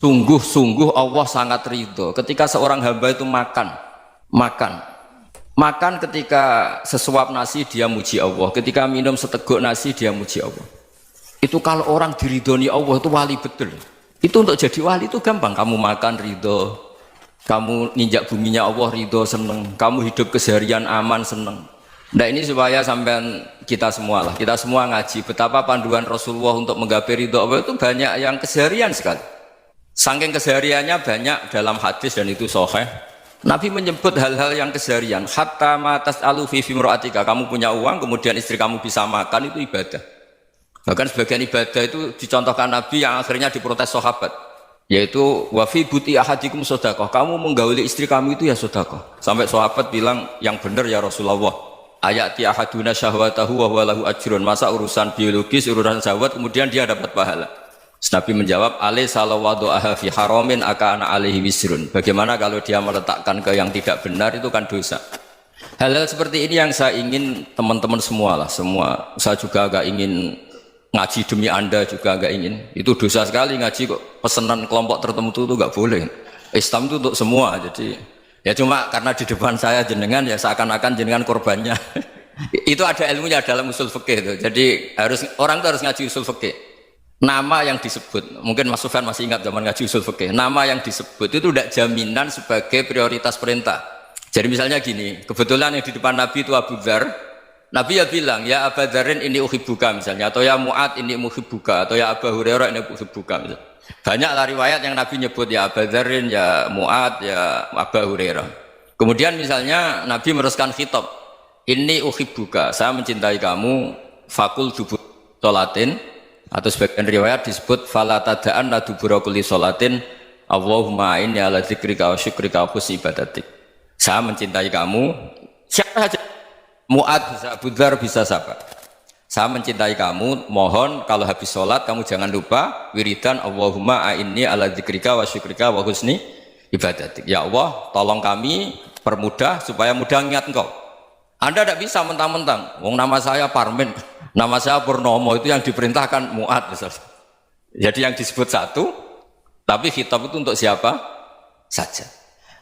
Sungguh-sungguh Allah sangat ridho ketika seorang hamba itu makan ketika sesuap nasi dia muji Allah, ketika minum seteguk nasi dia muji Allah. Itu kalau orang diridhoni Allah itu wali betul. Itu untuk jadi wali itu gampang. Kamu makan ridho, kamu ninjak buminya Allah ridho seneng, kamu hidup keseharian aman seneng. Nah ini supaya sampean kita semua ngaji betapa panduan Rasulullah untuk menggapai ridho Allah itu banyak yang keseharian sekali. Saking kesehariannya banyak dalam hadis dan itu sahih. Nabi menyebut hal-hal yang keseharian. Hatta ma tas'alu fi fimra'atika. Kamu punya uang kemudian istri kamu bisa makan itu ibadah. Bahkan sebagian ibadah itu dicontohkan Nabi yang akhirnya diprotes sahabat. Yaitu wa fi buti ahadikum sedekah. Kamu menggauli istri kamu itu ya sedekah. Sampai sahabat bilang yang benar ya Rasulullah. Ayati ahaduna syahwatahu wa huwa lahu ajrun. Masa urusan biologis, urusan syahwat kemudian dia dapat pahala. Nabi menjawab, alaysa law wada'aha fi haramin akana alaihi wisrun. Bagaimana kalau dia meletakkan ke yang tidak benar itu kan dosa. Hal-hal seperti ini yang saya ingin teman-teman semua lah, semua. Saya juga agak ingin ngaji demi Anda juga agak ingin. Itu dosa sekali ngaji kok pesanan kelompok tertentu itu enggak boleh. Islam itu untuk semua. Jadi ya cuma karena di depan saya jenengan ya seakan-akan jenengan korbannya. Itu ada ilmunya dalam usul fikih itu. Jadi orang itu harus ngaji usul fikih. Nama yang disebut, mungkin Mas Sufyan masih ingat zaman ngaji usul fikih, nama yang disebut itu tidak jaminan sebagai prioritas perintah. Jadi misalnya gini, kebetulan yang di depan Nabi itu Abu Dzar, Nabi ya bilang, ya Abu Dzarin ini uhibbuka misalnya, atau ya Mu'ad ini uhibbuka, atau ya Abu Hurairah ini uhibbuka misalnya. Banyaklah riwayat yang Nabi nyebut ya Abu Dzarin, ya Mu'ad, ya Abu Hurairah. Kemudian misalnya Nabi meneruskan khitab, ini uhibbuka, saya mencintai kamu, fakul dubur sholatin, atau sebagian riwayat disebut fala tada'an la dubura kulli sholatin Allahumma inni ala dzikrika wa syukrika wa husni ibadatik. Saya mencintai kamu, siapa saja, Mu'ad bisa, Abu Dzar bisa siapa. Saya mencintai kamu, mohon kalau habis sholat kamu jangan lupa wiridan Allahumma inni ala dzikrika wa syukrika wa husni ibadatik. Ya Allah, tolong kami permudah supaya mudah ingat engkau. Anda tidak bisa mentang-mentang, wong nama saya Parmin, nama saya Purnomo, itu yang diperintahkan Mu'ad misalnya. Jadi yang disebut satu, tapi khitab itu untuk siapa saja.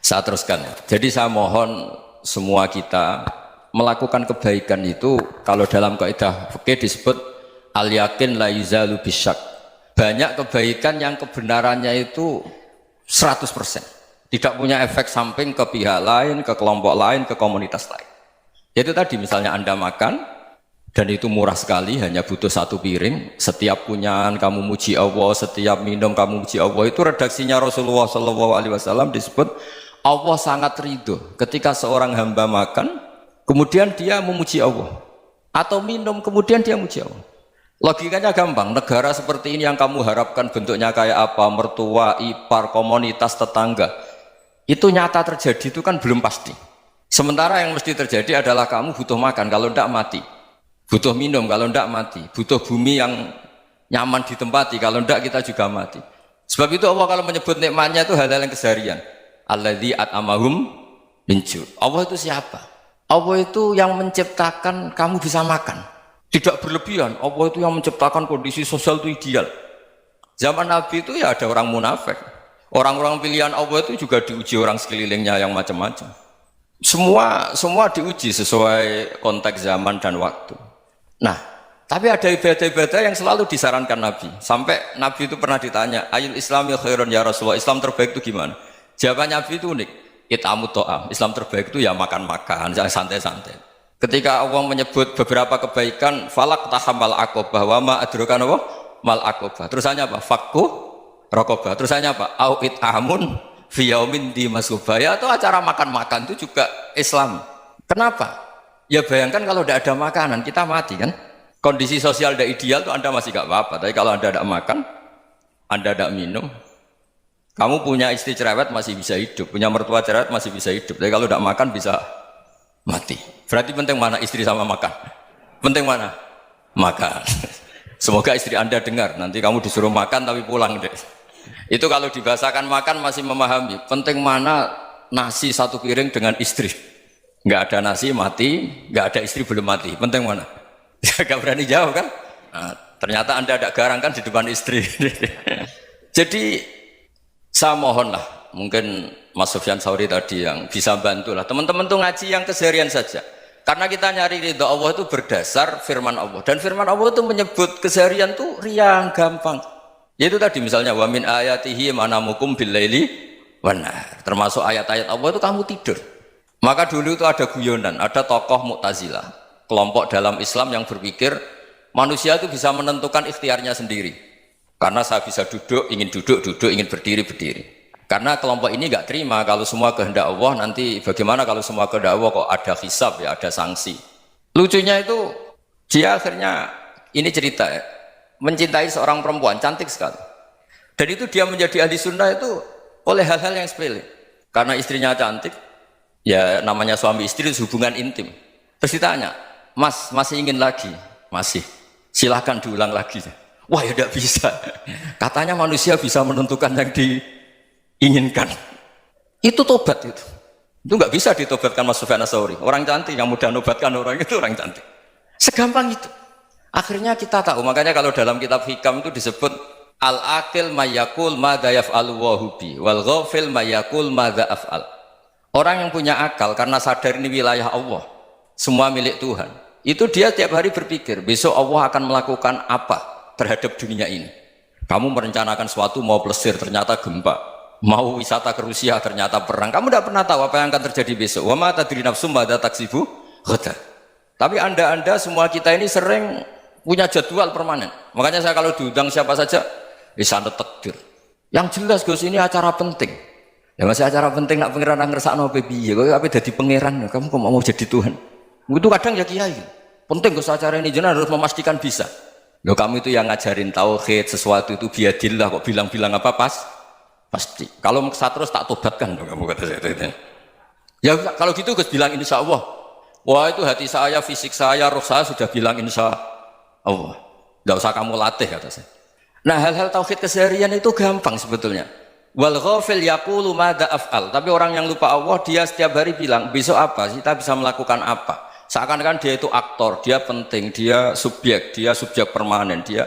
Saya teruskan ya. Jadi saya mohon semua kita melakukan kebaikan itu, kalau dalam kaidah fikih disebut al-yakin la yuzalu bisyak. Banyak kebaikan yang kebenarannya itu 100%. Tidak punya efek samping ke pihak lain, ke kelompok lain, ke komunitas lain. Itu tadi misalnya Anda makan dan itu murah sekali, hanya butuh satu piring, setiap punyaan kamu muji Allah, setiap minum kamu muji Allah. Itu redaksinya Rasulullah SAW disebut Allah sangat ridho ketika seorang hamba makan kemudian dia memuji Allah, atau minum kemudian dia muji Allah. Logikanya gampang, negara seperti ini yang kamu harapkan bentuknya kayak apa, mertua, ipar, komunitas, tetangga, itu nyata terjadi itu kan belum pasti. Sementara yang mesti terjadi adalah kamu butuh makan, kalau tidak mati. Butuh minum, kalau tidak mati. Butuh bumi yang nyaman ditempati, kalau tidak kita juga mati. Sebab itu Allah kalau menyebut nikmatnya itu hal-hal yang keseharian. Alladzi at'amahum min ju'. Allah itu siapa? Allah itu yang menciptakan kamu bisa makan. Tidak berlebihan. Allah itu yang menciptakan kondisi sosial itu ideal. Zaman Nabi itu ya ada orang munafik. Orang-orang pilihan Allah itu juga diuji orang sekelilingnya yang macam-macam. Semua diuji sesuai konteks zaman dan waktu. Nah, tapi ada ibadah-ibadah yang selalu disarankan Nabi. Sampai Nabi itu pernah ditanya, ayul islami khairun ya Rasulullah, Islam terbaik itu gimana? Jawaban Nabi itu unik, it'amut ta'am. Islam terbaik itu ya makan-makan, jangan santai-santai. Ketika Allah menyebut beberapa kebaikan, falak tahamal aqobah, wa ma adrokan apa? Mal aqobah. Terusannya apa? Fakku rokobah. Terusannya apa? Au it'amun fiyaumin di masubaya, atau acara makan-makan itu juga Islam. Kenapa? Ya bayangkan kalau tidak ada makanan kita mati kan. Kondisi sosial tidak ideal itu Anda masih gak apa-apa, tapi kalau Anda tidak makan, Anda tidak minum, kamu punya istri cerewet masih bisa hidup, punya mertua cerewet masih bisa hidup, tapi kalau tidak makan bisa mati. Berarti penting mana istri sama makan? Penting mana? Makan. Semoga istri Anda dengar, nanti kamu disuruh makan tapi pulang deh. Itu kalau dibahasakan makan masih memahami. Penting mana nasi satu piring dengan istri. Nggak ada nasi mati, nggak ada istri belum mati. Penting mana? Gak berani jawab kan? Nah, ternyata Anda ada garang kan di depan istri. Jadi Saya mohonlah, mungkin Mas Sufyan Sauri tadi yang bisa bantulah. Teman-teman tuh ngaji yang keseharian saja. Karena kita nyari ridho Allah itu berdasar firman Allah. Dan firman Allah itu menyebut keseharian tuh riang, gampang. Yaitu tadi misalnya wa min ayatihi manamukum billaili wan nahar. Termasuk ayat-ayat Allah itu kamu tidur. Maka dulu itu ada guyonan, ada tokoh Mu'tazilah, kelompok dalam Islam yang berpikir manusia itu bisa menentukan ikhtiarnya sendiri. Karena saya bisa duduk, duduk, ingin berdiri, berdiri. Karena kelompok ini nggak terima kalau semua kehendak Allah, nanti bagaimana kalau semua kehendak Allah kok ada hisab ya, ada sanksi. Lucunya itu dia akhirnya, ini cerita ya, mencintai seorang perempuan, cantik sekali. Dan itu dia menjadi ahli sunnah itu oleh hal-hal yang sepele. Karena istrinya cantik, ya namanya suami istri itu hubungan intim. Terus ditanya, Mas, masih ingin lagi? Masih. Silahkan diulang lagi. Wah ya tidak bisa. Katanya manusia bisa menentukan yang diinginkan. Itu tobat itu. Itu nggak bisa ditobatkan Mas Sufyan Ats-Tsauri. Orang cantik yang mudah nobatkan orang itu orang cantik. Segampang itu. Akhirnya kita tahu. Makanya kalau dalam kitab Hikam itu disebut al-aqil mayyakul madza yaf'alu wa hubi wal ghafil mayyakul madza af'al. Orang yang punya akal karena sadar ini wilayah Allah, semua milik Tuhan. Itu dia tiap hari berpikir, besok Allah akan melakukan apa terhadap dunia ini. Kamu merencanakan sesuatu mau plesir ternyata gempa, mau wisata ke Rusia ternyata perang. Kamu tidak pernah tahu apa yang akan terjadi besok. Wa ma tadri nafsum madza taksibu ghadan. Tapi anda semua kita ini sering punya jadwal permanen. Makanya saya kalau diundang siapa saja bisa takdir. Yang jelas Gus ini acara penting. Ya masih acara penting nak pangeran ngersakno piye. Kok ape dadi pangeran, kamu kok mau jadi Tuhan. Itu kadang ya kiai. Penting Gus acara ini jenengan harus memastikan bisa. Loh kamu itu yang ngajarin tauhid, sesuatu itu biadillah kok bilang-bilang apa pasti. Kalau saya terus tak tobatkan loh kamu kata saya itu. Ya kalau gitu Gus bilang insya Allah. Wah itu hati saya, fisik saya, roh saya sudah bilang insya Allah. Nggak usah kamu latih kata saya. Nah hal-hal tauhid keseharian itu gampang sebetulnya. Wal ghafil yaqulu madza af'al. Tapi orang yang lupa Allah dia setiap hari bilang besok apa? Kita bisa melakukan apa? Seakan-akan dia itu aktor, dia penting, dia subjek permanen, dia.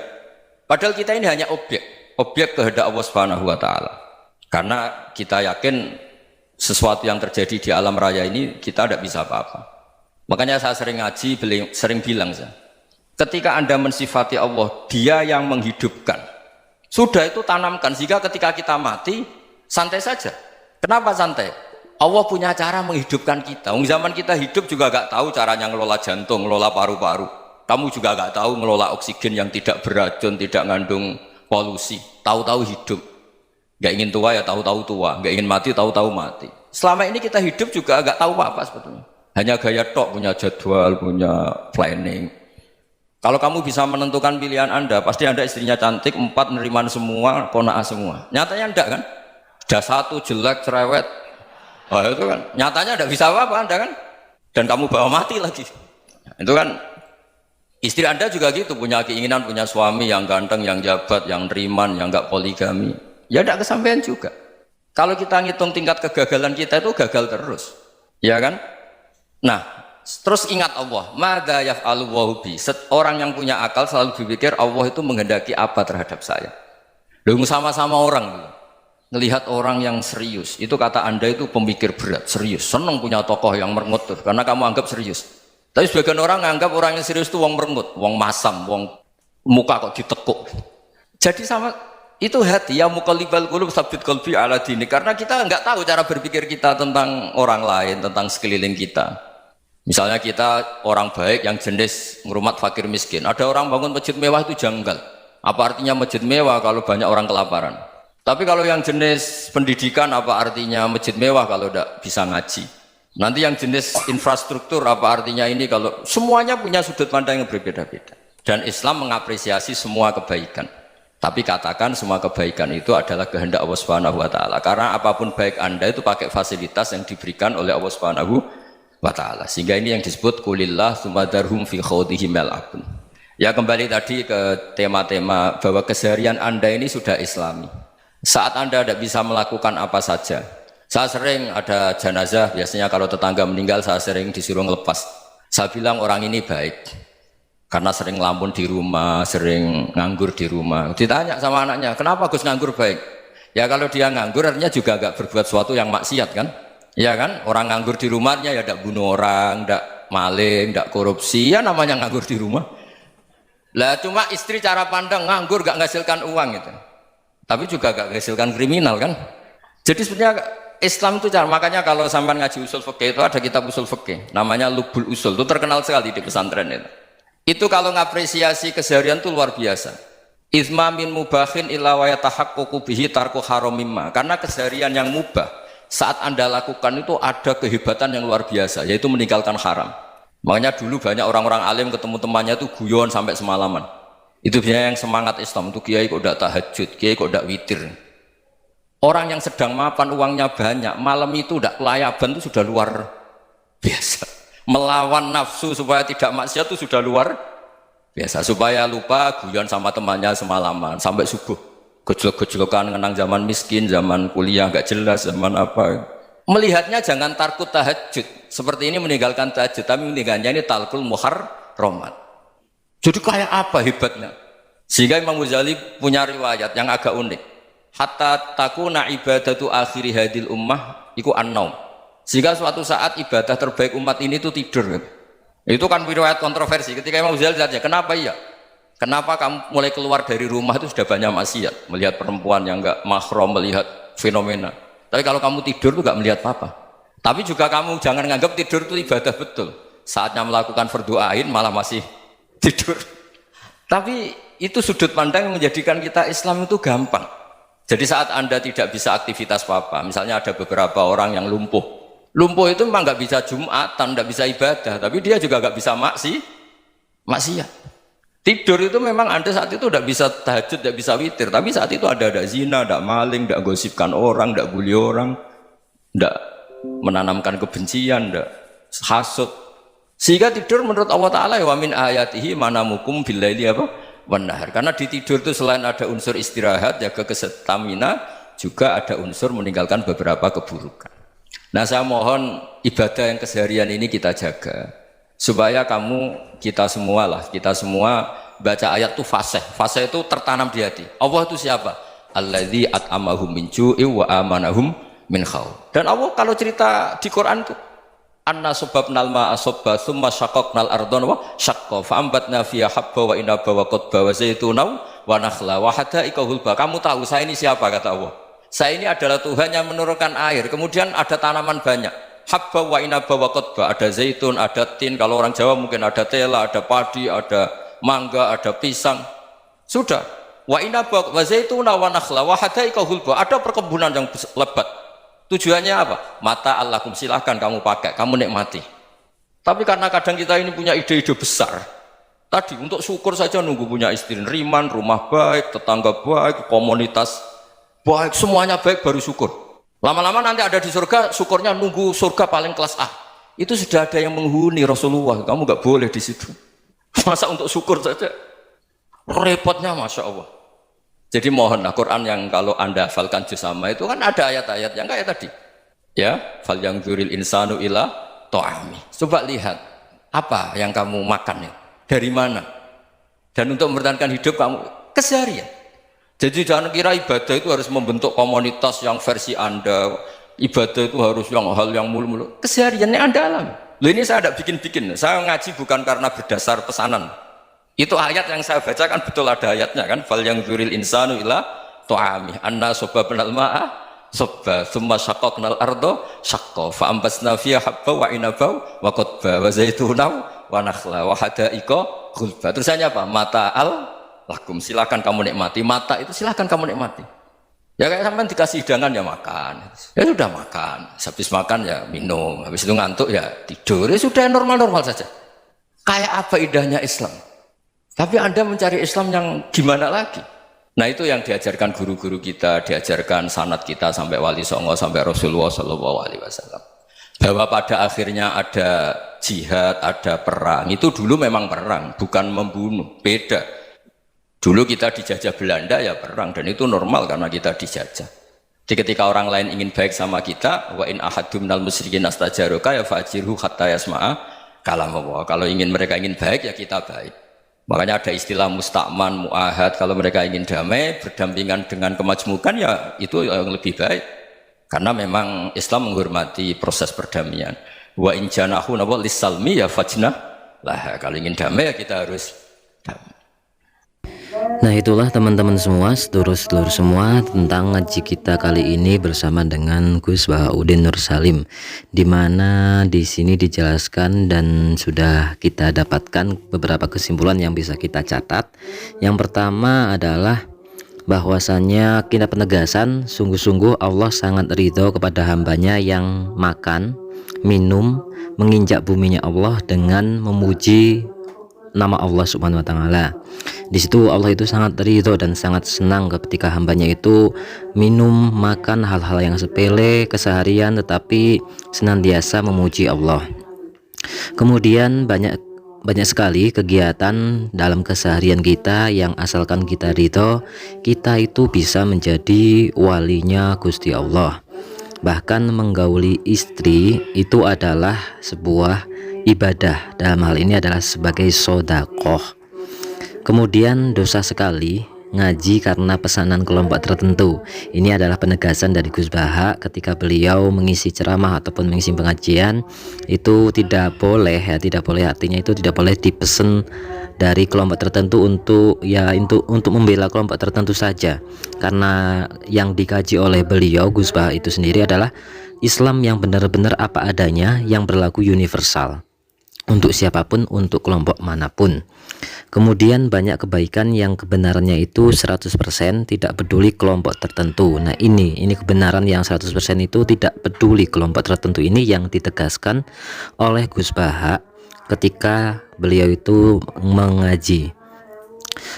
Padahal kita ini hanya objek kehendak Allah Subhanahu wa taala. Karena kita yakin sesuatu yang terjadi di alam raya ini kita tidak bisa apa-apa. Makanya saya sering ngaji, sering bilang saya, ketika Anda mensifati Allah, Dia yang menghidupkan. Sudah itu tanamkan sehingga ketika kita mati santai saja. Kenapa santai? Allah punya cara menghidupkan kita. Zaman kita hidup juga gak tahu caranya ngelola jantung, ngelola paru-paru. Kamu juga gak tahu ngelola oksigen yang tidak beracun, tidak ngandung polusi. Tahu-tahu hidup. Gak ingin tua ya tahu-tahu tua. Gak ingin mati tahu-tahu mati. Selama ini kita hidup juga gak tahu apa-apa sebetulnya. Hanya gaya tok, punya jadwal, punya planning. Kalau kamu bisa menentukan pilihan Anda, pasti Anda istrinya cantik, 4 neriman semua, kona'ah semua. Nyatanya enggak kan? Sudah 1 jelek, cerewet. Oh itu kan, nyatanya tidak bisa apa-apa Anda kan, dan kamu bawa mati lagi. Itu kan, istri Anda juga gitu, punya keinginan, punya suami yang ganteng, yang jabat, yang riman, yang enggak poligami. Ya tidak kesampaian juga. Kalau kita ngitung tingkat kegagalan kita itu gagal terus, ya kan? Nah, terus ingat Allah, madza yaf'alu wa hubi. Orang yang punya akal selalu berpikir Allah itu menghendaki apa terhadap saya. Lalu sama-sama orang ngelihat orang yang serius, itu kata Anda itu pemikir berat, serius, senang punya tokoh yang merengut tuh, karena kamu anggap serius. Tapi sebagian orang anggap orang yang serius itu wong merengut, wong masam, wong muka kok ditekuk. Jadi sama itu hati ya muqallibal qulub tsabbit qalbi ala dini, karena kita nggak tahu cara berpikir kita tentang orang lain, tentang sekeliling kita. Misalnya kita orang baik yang jenis ngrumat fakir miskin, ada orang bangun masjid mewah itu janggal. Apa artinya masjid mewah kalau banyak orang kelaparan? Tapi kalau yang jenis pendidikan apa artinya masjid mewah kalau tidak bisa ngaji? Nanti yang jenis infrastruktur apa artinya ini kalau semuanya punya sudut pandang yang berbeda-beda. Dan Islam mengapresiasi semua kebaikan. Tapi katakan semua kebaikan itu adalah kehendak Allah Subhanahu wa taala. Karena apapun baik Anda itu pakai fasilitas yang diberikan oleh Allah Subhanahu wa taala. Sehingga ini yang disebut qulillah tsumadarhum fi khawdihim yal'abun. Ya kembali tadi ke tema-tema bahwa keseharian Anda ini sudah Islami. Saat Anda tidak bisa melakukan apa saja, saya sering ada jenazah, biasanya kalau tetangga meninggal saya sering disuruh ngelepas. Saya bilang orang ini baik, karena sering ngelamun di rumah, sering nganggur di rumah. Ditanya sama anaknya, kenapa Gus nganggur baik? Ya kalau dia nganggur artinya juga agak berbuat sesuatu yang maksiat kan? Ya kan? Orang nganggur di rumahnya ya tidak bunuh orang, tidak maling, tidak korupsi, ya namanya nganggur di rumah. Lah cuma istri cara pandang nganggur gak menghasilkan uang gitu. Tapi juga gak menghasilkan kriminal kan? Jadi sebenarnya Islam itu cara, makanya kalau sampai ngaji usul fikih itu ada kitab usul fikih namanya Lubul Usul, itu terkenal sekali di pesantren itu. Itu kalau ngapresiasi keseharian itu luar biasa. Izma min mubahin illa wa yatahaqqaqu bihi tarku haramimma. Karena keseharian yang mubah saat Anda lakukan itu ada kehebatan yang luar biasa, yaitu meninggalkan haram. Makanya dulu banyak orang-orang alim ketemu temannya itu guyon sampai semalaman. Itu biasanya yang semangat Islam itu, kiai kok tidak tahajud, kiai kok tidak witir. Orang yang sedang mapan uangnya banyak, malam itu tidak kelayaban itu sudah luar biasa. Melawan nafsu supaya tidak maksiat itu sudah luar biasa. Supaya lupa guyon sama temannya semalaman sampai subuh. Gejlok-gejlokan kenang zaman miskin, zaman kuliah gak jelas, zaman apa. Melihatnya jangan tarkut tahajud. Seperti ini meninggalkan tahajud, tapi meninggalkannya ini talkul muharramat. Jadi kayak apa hebatnya? Sehingga Imam Ghazali punya riwayat yang agak unik. Hatta takuna ibadatu akhiri hadil ummah iku an-naum. Sehingga suatu saat ibadah terbaik umat ini itu tidur. Itu kan riwayat kontroversi. Ketika Imam Ghazali ditanya, kenapa iya? Kenapa kamu mulai keluar dari rumah itu sudah banyak maksiat, melihat perempuan yang enggak mahram, melihat fenomena. Tapi kalau kamu tidur itu enggak melihat apa-apa. Tapi juga kamu jangan menganggap tidur itu ibadah betul. Saatnya melakukan fardhu ain malah masih tidur. Tapi itu sudut pandang yang menjadikan kita Islam itu gampang. Jadi saat Anda tidak bisa aktivitas apa-apa, misalnya ada beberapa orang yang lumpuh. Lumpuh itu memang nggak bisa Jumatan, nggak bisa ibadah, tapi dia juga nggak bisa maksiat. Tidur itu memang Anda saat itu tidak bisa tahajud, tidak bisa witir, tapi saat itu ada zina, ada maling, tidak gosipkan orang, tidak bully orang, tidak menanamkan kebencian, tidak hasud. Sehingga tidur menurut Allah Ta'ala wa min ayatihi manamukum billaili apa? Wanahar. Karena di tidur itu selain ada unsur istirahat, jaga kestamina, juga ada unsur meninggalkan beberapa keburukan. Nah saya mohon ibadah yang keseharian ini kita jaga. Supaya kita semua baca ayat itu fasih. Fasih itu tertanam di hati. Allah itu siapa? Alladzi at'amahum min ju'i wa amanahum min khauf. Dan Allah kalau cerita di Quran itu anna sababnal ma'a sabba thumma syaqqaqnal ardha wa syaqqa fa ambatna fiha habba wa inaba wa qadba wa zaituna wa nakhla wa hada'iqa hulba. Kamu tahu saya ini siapa, kata Allah? Saya ini adalah Tuhan yang menurunkan air, kemudian ada tanaman banyak, habba wa inaba wa qadba, ada zaitun, ada tin, kalau orang Jawa mungkin ada tela, ada padi, ada mangga, ada pisang. Sudah. Wa inaba wa zaituna wa nakhla wa hada'iqa hulba, ada perkebunan yang lebat. Tujuannya apa? Mata Allahkum, silahkan kamu pakai, kamu nikmati. Tapi karena kadang kita ini punya ide-ide besar. Tadi untuk syukur saja nunggu punya istri riman, rumah baik, tetangga baik, komunitas baik, semuanya baik baru syukur. Lama-lama nanti ada di surga, syukurnya nunggu surga paling kelas A. Itu sudah ada yang menghuni Rasulullah, kamu nggak boleh di situ. Masa untuk syukur saja? Repotnya Masya Allah. Jadi mohonlah Quran yang kalau Anda hafalkan juz sama itu kan ada ayat-ayat yang kayak tadi. Ya, fal yang dzuril insanu ila ta'ami. Coba lihat apa yang kamu makan ya? Dari mana? Dan untuk mempertahankan hidup kamu keseharian. Jadi jangan kira ibadah itu harus membentuk komunitas yang versi Anda. Ibadah itu harus yang hal yang mulu-mulu. Kesehariannya Anda alami. Loh ini saya tidak bikin-bikin. Saya ngaji bukan karena berdasar pesanan. Itu ayat yang saya baca kan betul ada ayatnya kan, fal yang dzuril insanu ila ta'ami anna sababnal ma'a sabba thumma syaqqaqnal arda syaqqa fa ambasna fiha habba wa inaba wa qadba wa zaituna wa nakhla wa hada'iqa ghulba. Terusannya apa? Mata'al lakum, silakan kamu nikmati. Mata itu silakan kamu nikmati. Ya kayak sampean dikasih hidangan ya makan. Ya sudah makan. Habis makan ya minum. Habis itu ngantuk ya tidur. Ya sudah normal-normal saja. Kayak apa indahnya Islam. Tapi Anda mencari Islam yang gimana lagi? Nah itu yang diajarkan guru-guru kita, diajarkan sanad kita sampai Wali Songo, sampai Rasulullah SAW. Bahwa pada akhirnya ada jihad, ada perang. Itu dulu memang perang, bukan membunuh, beda. Dulu kita dijajah Belanda ya perang, dan itu normal karena kita dijajah. Jadi ketika orang lain ingin baik sama kita, wa in ahadum minal musyrikin astajaruka ya fajirhu hatta yasma'a kalam Allah. Kalau mereka ingin baik ya kita baik. Makanya ada istilah mustakman, muahad. Kalau mereka ingin damai, berdampingan dengan kemajmukan, ya itu yang lebih baik. Karena memang Islam menghormati proses perdamaian. Wa in janahu nawal lisalmi ya fajnah lah. Kalau ingin damai ya kita harus damai. Nah itulah teman-teman semua, sedulur-sedulur semua, tentang ngaji kita kali ini bersama dengan Gus Bahauddin Nur Salim, dimana di sini dijelaskan dan sudah kita dapatkan beberapa kesimpulan yang bisa kita catat. Yang pertama adalah bahwasannya kita penegasan sungguh-sungguh Allah sangat ridho kepada hambanya yang makan, minum, menginjak buminya Allah dengan memuji nama Allah Subhanahu wa taala. Di situ Allah itu sangat ridho dan sangat senang ketika hambanya itu minum, makan hal-hal yang sepele keseharian tetapi senantiasa memuji Allah. Kemudian banyak sekali kegiatan dalam keseharian kita yang asalkan kita ridho, kita itu bisa menjadi walinya Gusti Allah. Bahkan menggauli istri itu adalah sebuah ibadah, dalam hal ini adalah sebagai sodakoh. Kemudian dosa sekali ngaji karena pesanan kelompok tertentu. Ini adalah penegasan dari Gus Baha ketika beliau mengisi ceramah ataupun mengisi pengajian, itu tidak boleh ya, tidak boleh, artinya itu tidak boleh dipesan dari kelompok tertentu untuk membela kelompok tertentu saja. Karena yang dikaji oleh beliau Gus Baha itu sendiri adalah Islam yang benar-benar apa adanya, yang berlaku universal untuk siapapun, untuk kelompok manapun. Kemudian banyak kebaikan yang kebenarannya itu 100%, tidak peduli kelompok tertentu. Nah ini kebenaran yang 100% itu tidak peduli kelompok tertentu, ini yang ditegaskan oleh Gus Baha ketika beliau itu mengaji.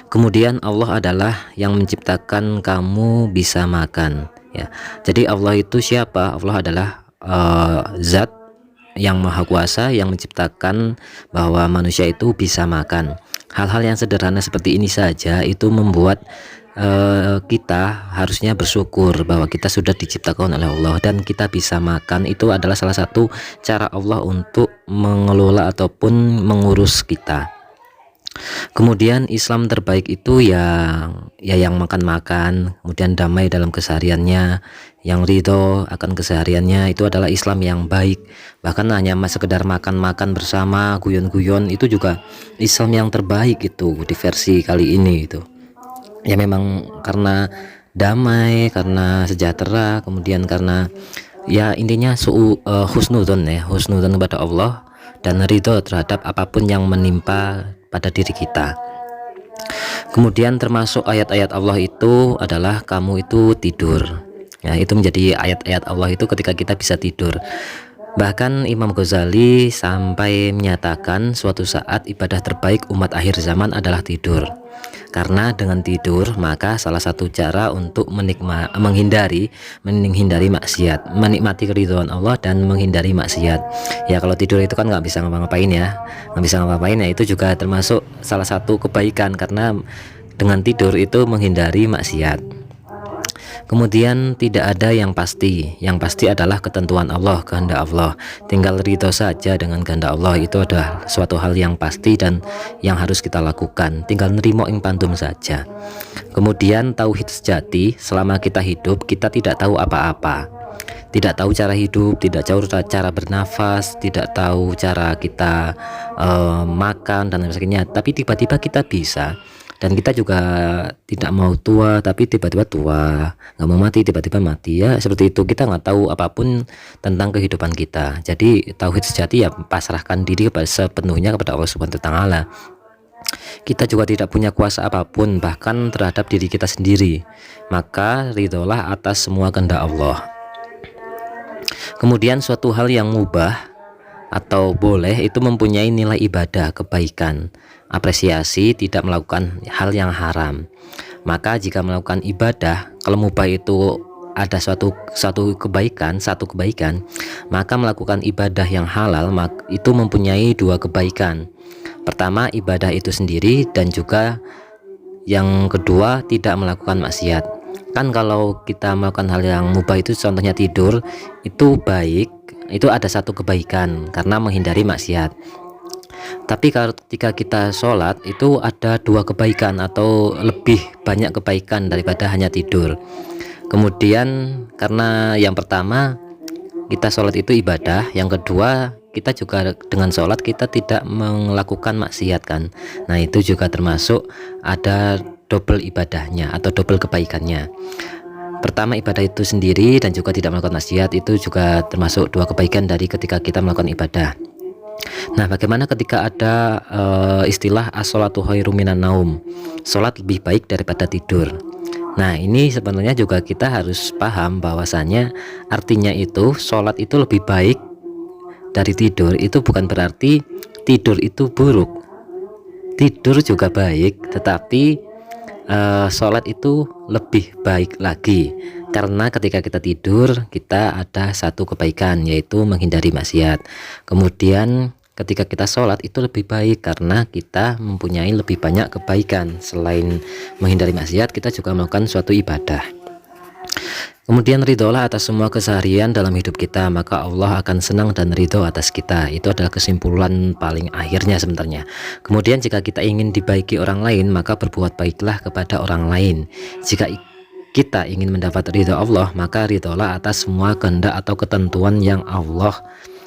Kemudian Allah adalah yang menciptakan kamu bisa makan ya. Jadi Allah itu siapa? Allah adalah zat yang maha kuasa yang menciptakan bahwa manusia itu bisa makan. Hal-hal yang sederhana seperti ini saja itu membuat kita harusnya bersyukur bahwa kita sudah diciptakan oleh Allah dan kita bisa makan. Itu adalah salah satu cara Allah untuk mengelola ataupun mengurus kita. Kemudian Islam terbaik itu yang makan-makan, kemudian damai dalam kesehariannya, yang ridho akan kesehariannya, itu adalah Islam yang baik. Bahkan hanya sekedar makan-makan bersama, guyon-guyon, itu juga Islam yang terbaik itu di versi kali ini itu. Ya memang karena damai, karena sejahtera, kemudian karena ya intinya husnudon kepada Allah dan ridho terhadap apapun yang menimpa pada diri kita. Kemudian termasuk ayat-ayat Allah itu adalah kamu itu tidur ya, itu menjadi ayat-ayat Allah itu ketika kita bisa tidur. Bahkan Imam Ghazali sampai menyatakan suatu saat ibadah terbaik umat akhir zaman adalah tidur. Karena dengan tidur maka salah satu cara untuk menghindari maksiat, menikmati keridhaan Allah dan menghindari maksiat. Ya kalau tidur itu kan nggak bisa ngapa-ngapain ya, itu juga termasuk salah satu kebaikan karena dengan tidur itu menghindari maksiat. Kemudian tidak ada yang pasti adalah ketentuan Allah, kehendak Allah. Tinggal ridho saja dengan kehendak Allah, itu adalah suatu hal yang pasti dan yang harus kita lakukan. Tinggal nerimo ing pandum saja. Kemudian tauhid sejati, selama kita hidup kita tidak tahu apa-apa, tidak tahu cara hidup, tidak tahu cara bernafas, tidak tahu cara kita makan dan sebagainya. Tapi tiba-tiba kita bisa. Dan kita juga tidak mau tua tapi tiba-tiba tua, nggak mau mati tiba-tiba mati ya, seperti itu. Kita nggak tahu apapun tentang kehidupan kita. Jadi tauhid sejati ya pasrahkan diri sepenuhnya kepada Allah Subhanahu wa taala. Kita juga tidak punya kuasa apapun bahkan terhadap diri kita sendiri, maka ridholah atas semua kehendak Allah. Kemudian suatu hal yang mubah atau boleh itu mempunyai nilai ibadah, kebaikan, apresiasi, tidak melakukan hal yang haram. Maka jika melakukan ibadah, kalau mubah itu ada satu kebaikan, maka melakukan ibadah yang halal itu mempunyai dua kebaikan. Pertama, ibadah itu sendiri, dan juga yang kedua tidak melakukan maksiat. Kan kalau kita melakukan hal yang mubah itu contohnya tidur, itu baik, itu ada satu kebaikan karena menghindari maksiat. Tapi kalau ketika kita sholat itu ada dua kebaikan atau lebih banyak kebaikan daripada hanya tidur. Kemudian karena yang pertama kita sholat itu ibadah, yang kedua kita juga dengan sholat kita tidak melakukan maksiat kan. Nah itu juga termasuk ada double ibadahnya atau double kebaikannya. Pertama ibadah itu sendiri dan juga tidak melakukan maksiat, itu juga termasuk dua kebaikan dari ketika kita melakukan ibadah. Nah bagaimana ketika ada istilah as-sholatu khairum minan naum, sholat lebih baik daripada tidur. Nah ini sebenarnya juga kita harus paham bahwasanya artinya itu sholat itu lebih baik dari tidur, itu bukan berarti tidur itu buruk. Tidur juga baik, tetapi sholat itu lebih baik lagi, karena ketika kita tidur kita ada satu kebaikan yaitu menghindari maksiat. Kemudian ketika kita sholat itu lebih baik karena kita mempunyai lebih banyak kebaikan. Selain menghindari maksiat, kita juga melakukan suatu ibadah. Kemudian ridholah atas semua keseharian dalam hidup kita, maka Allah akan senang dan ridho atas kita. Itu adalah kesimpulan paling akhirnya sebenarnya. Kemudian jika kita ingin dibaiki orang lain, maka berbuat baiklah kepada orang lain. Jika kita ingin mendapat ridho Allah, maka ridholah atas semua kehendak atau ketentuan yang Allah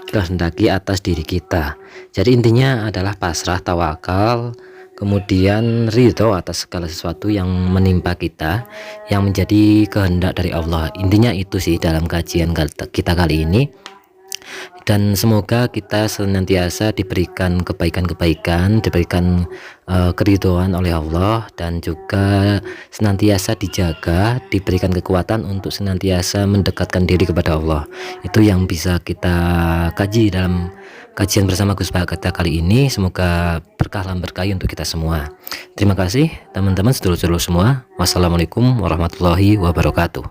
kehendaki atas diri kita. Jadi intinya adalah pasrah, tawakal, kemudian ridho atas segala sesuatu yang menimpa kita yang menjadi kehendak dari Allah. Intinya itu sih dalam kajian kita kali ini. Dan semoga kita senantiasa diberikan kebaikan-kebaikan, diberikan keridhaan oleh Allah, dan juga senantiasa dijaga, diberikan kekuatan untuk senantiasa mendekatkan diri kepada Allah. Itu yang bisa kita kaji dalam kajian bersama Gus Bah kita kali ini. Semoga berkah dan berkahi untuk kita semua. Terima kasih teman-teman, sedulur-sedulur semua. Wassalamualaikum warahmatullahi wabarakatuh.